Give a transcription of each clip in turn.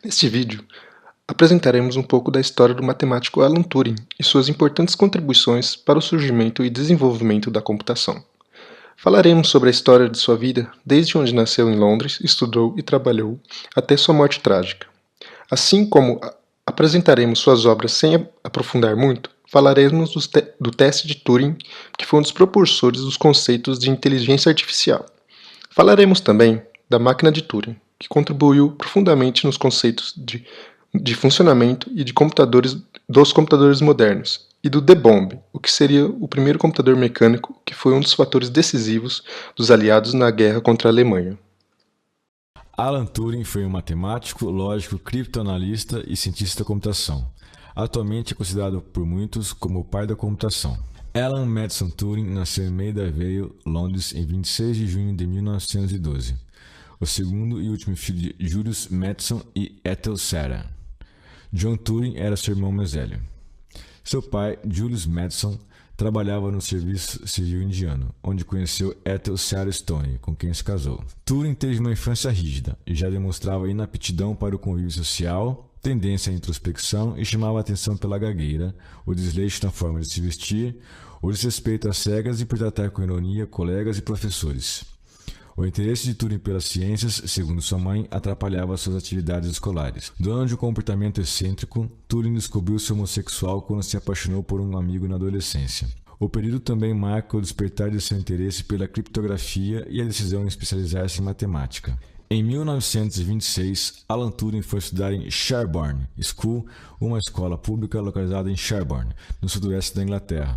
Neste vídeo, apresentaremos um pouco da história do matemático Alan Turing e suas importantes contribuições para o surgimento e desenvolvimento da computação. Falaremos sobre a história de sua vida, desde onde nasceu em Londres, estudou e trabalhou, até sua morte trágica. Assim como apresentaremos suas obras sem aprofundar muito, falaremos do teste de Turing, que foi um dos propulsores dos conceitos de inteligência artificial. Falaremos também da máquina de Turing, que contribuiu profundamente nos conceitos de funcionamento e dos computadores modernos, e do D-Bomb, o que seria o primeiro computador mecânico que foi um dos fatores decisivos dos aliados na guerra contra a Alemanha. Alan Turing foi um matemático, lógico, criptoanalista e cientista da computação. Atualmente é considerado por muitos como o pai da computação. Alan Madison Turing nasceu em Maida Vale, Londres, em 26 de junho de 1912. O segundo e último filho de Julius Madison e Ethel Sarah. John Turing era seu irmão mais velho. Seu pai, Julius Madison, trabalhava no Serviço Civil Indiano, onde conheceu Ethel Sarah Stone, com quem se casou. Turing teve uma infância rígida e já demonstrava inaptidão para o convívio social, tendência à introspecção e chamava a atenção pela gagueira, o desleixo na forma de se vestir, o desrespeito às cegas e por tratar com ironia colegas e professores. O interesse de Turing pelas ciências, segundo sua mãe, atrapalhava suas atividades escolares. Dono de um comportamento excêntrico, Turing descobriu-se homossexual quando se apaixonou por um amigo na adolescência. O período também marca o despertar de seu interesse pela criptografia e a decisão em especializar-se em matemática. Em 1926, Alan Turing foi estudar em Sherborne School, uma escola pública localizada em Sherborne, no sudoeste da Inglaterra,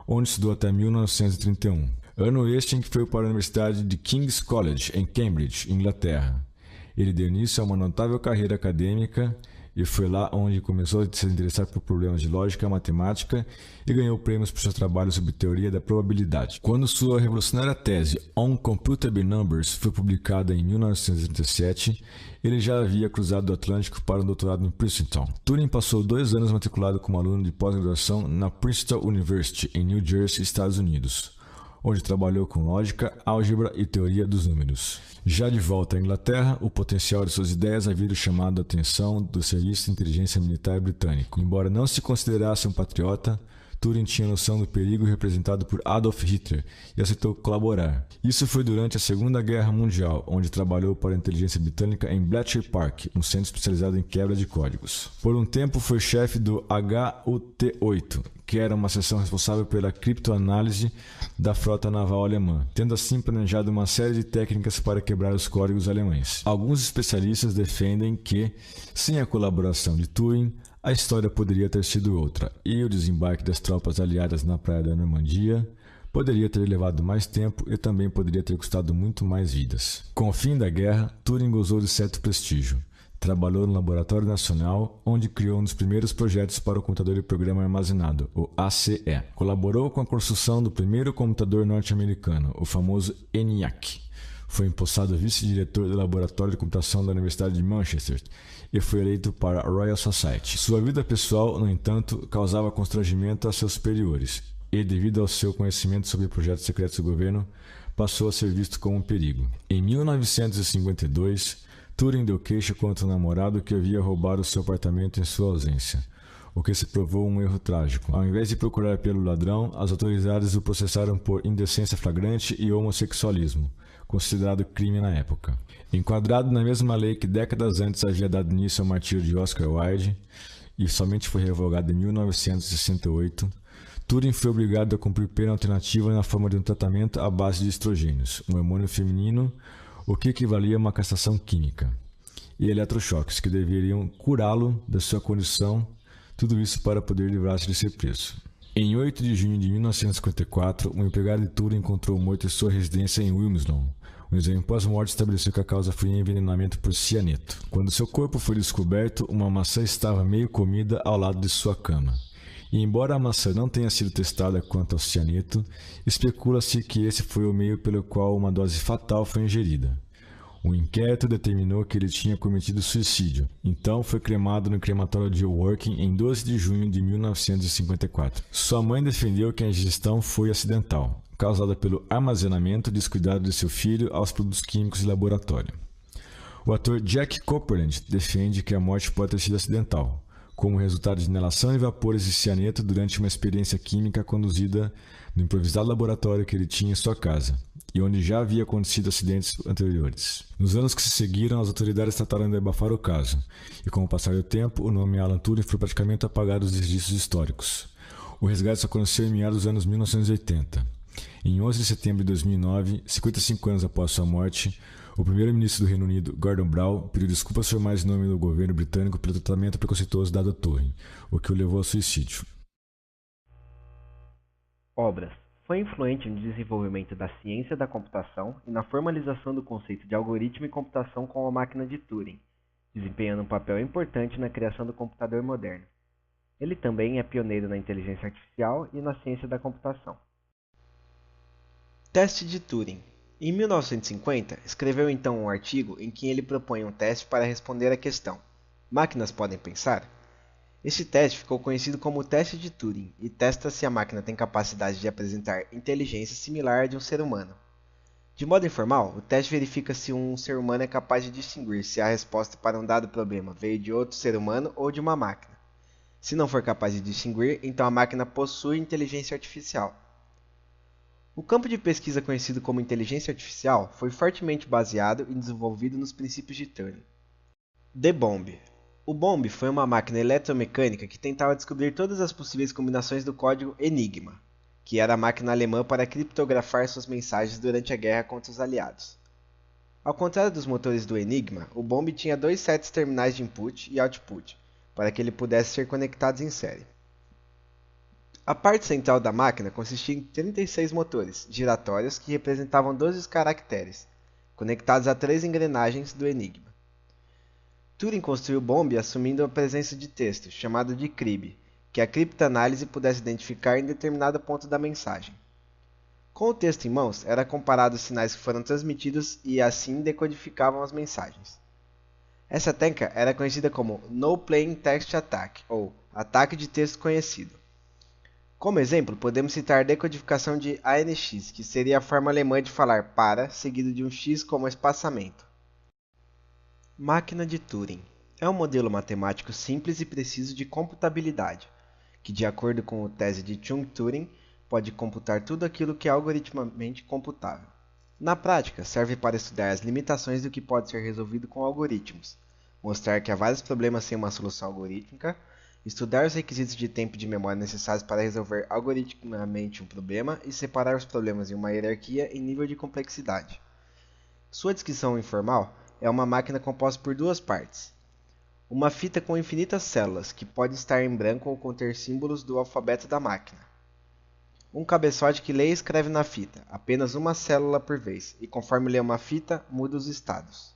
onde estudou até 1931. Ano este em que foi para a Universidade de King's College, em Cambridge, Inglaterra. Ele deu início a uma notável carreira acadêmica e foi lá onde começou a se interessar por problemas de lógica e matemática e ganhou prêmios por seu trabalho sobre teoria da probabilidade. Quando sua revolucionária tese On Computable Numbers foi publicada em 1937, ele já havia cruzado o Atlântico para um doutorado em Princeton. Turing passou 2 anos matriculado como aluno de pós-graduação na Princeton University, em New Jersey, Estados Unidos, onde trabalhou com lógica, álgebra e teoria dos números. Já de volta à Inglaterra, o potencial de suas ideias havia chamado a atenção do Serviço de Inteligência Militar britânico. Embora não se considerasse um patriota, Turing tinha noção do perigo representado por Adolf Hitler e aceitou colaborar. Isso foi durante a Segunda Guerra Mundial, onde trabalhou para a inteligência britânica em Bletchley Park, um centro especializado em quebra de códigos. Por um tempo foi chefe do HUT-8, que era uma seção responsável pela criptoanálise da frota naval alemã, tendo assim planejado uma série de técnicas para quebrar os códigos alemães. Alguns especialistas defendem que, sem a colaboração de Turing, a história poderia ter sido outra, e o desembarque das tropas aliadas na praia da Normandia poderia ter levado mais tempo e também poderia ter custado muito mais vidas. Com o fim da guerra, Turing gozou de certo prestígio. Trabalhou no Laboratório Nacional, onde criou um dos primeiros projetos para o computador de programa armazenado, o ACE. Colaborou com a construção do primeiro computador norte-americano, o famoso ENIAC. Foi empossado vice-diretor do Laboratório de Computação da Universidade de Manchester e foi eleito para a Royal Society. Sua vida pessoal, no entanto, causava constrangimento a seus superiores e, devido ao seu conhecimento sobre projetos secretos do governo, passou a ser visto como um perigo. Em 1952, Turing deu queixa contra o namorado que havia roubado seu apartamento em sua ausência, o que se provou um erro trágico. Ao invés de procurar pelo ladrão, as autoridades o processaram por indecência flagrante e homossexualismo, considerado crime na época. Enquadrado na mesma lei que décadas antes havia dado início ao martírio de Oscar Wilde e somente foi revogado em 1968, Turing foi obrigado a cumprir pena alternativa na forma de um tratamento à base de estrogênios, um hormônio feminino, o que equivalia a uma castração química, e eletrochoques que deveriam curá-lo da sua condição, tudo isso para poder livrar-se de ser preso. Em 8 de junho de 1954, um empregado de Turing encontrou morto em sua residência em Wilmslow. Um exame pós-morte estabeleceu que a causa foi envenenamento por cianeto. Quando seu corpo foi descoberto, uma maçã estava meio comida ao lado de sua cama. E embora a maçã não tenha sido testada quanto ao cianeto, especula-se que esse foi o meio pelo qual uma dose fatal foi ingerida. O inquérito determinou que ele tinha cometido suicídio, então foi cremado no crematório de Woking em 12 de junho de 1954. Sua mãe defendeu que a ingestão foi acidental, causada pelo armazenamento descuidado de seu filho aos produtos químicos de laboratório. O ator Jack Copeland defende que a morte pode ter sido acidental, como resultado de inalação de vapores de cianeto durante uma experiência química conduzida no improvisado laboratório que ele tinha em sua casa, e onde já havia acontecido acidentes anteriores. Nos anos que se seguiram, as autoridades trataram de abafar o caso, e com o passar do tempo, o nome Alan Turing foi praticamente apagado dos registros históricos. O resgate só aconteceu em meados dos anos 1980. Em 11 de setembro de 2009, 55 anos após sua morte, o primeiro-ministro do Reino Unido, Gordon Brown, pediu desculpas formais em nome do governo britânico pelo tratamento preconceituoso dado a Turing, o que o levou ao suicídio. Obras. Foi influente no desenvolvimento da ciência da computação e na formalização do conceito de algoritmo e computação com a máquina de Turing, desempenhando um papel importante na criação do computador moderno. Ele também é pioneiro na inteligência artificial e na ciência da computação. Teste de Turing. Em 1950, escreveu então um artigo em que ele propõe um teste para responder à questão: máquinas podem pensar? Este teste ficou conhecido como o teste de Turing e testa se a máquina tem capacidade de apresentar inteligência similar à de um ser humano. De modo informal, o teste verifica se um ser humano é capaz de distinguir se a resposta para um dado problema veio de outro ser humano ou de uma máquina. Se não for capaz de distinguir, então a máquina possui inteligência artificial. O campo de pesquisa conhecido como inteligência artificial foi fortemente baseado e desenvolvido nos princípios de Turing. The Bomb. O Bomb foi uma máquina eletromecânica que tentava descobrir todas as possíveis combinações do código Enigma, que era a máquina alemã para criptografar suas mensagens durante a guerra contra os aliados. Ao contrário dos motores do Enigma, o Bomb tinha dois sets terminais de input e output, para que ele pudesse ser conectados em série. A parte central da máquina consistia em 36 motores giratórios que representavam 12 caracteres, conectados a 3 engrenagens do Enigma. Turing construiu o Bomb assumindo a presença de texto, chamado de CRIB, que a criptanálise pudesse identificar em determinado ponto da mensagem. Com o texto em mãos, era comparado os sinais que foram transmitidos e assim decodificavam as mensagens. Essa técnica era conhecida como No Plain Text Attack, ou ataque de texto conhecido. Como exemplo, podemos citar a decodificação de ANX, que seria a forma alemã de falar para, seguido de um x como espaçamento. Máquina de Turing é um modelo matemático simples e preciso de computabilidade, que, de acordo com a tese de Chung-Turing, pode computar tudo aquilo que é algoritmicamente computável. Na prática, serve para estudar as limitações do que pode ser resolvido com algoritmos, mostrar que há vários problemas sem uma solução algorítmica, estudar os requisitos de tempo e de memória necessários para resolver algoritmicamente um problema e separar os problemas em uma hierarquia em nível de complexidade. Sua descrição informal é uma máquina composta por duas partes. Uma fita com infinitas células, que pode estar em branco ou conter símbolos do alfabeto da máquina. Um cabeçote que lê e escreve na fita, apenas uma célula por vez, e conforme lê uma fita, muda os estados.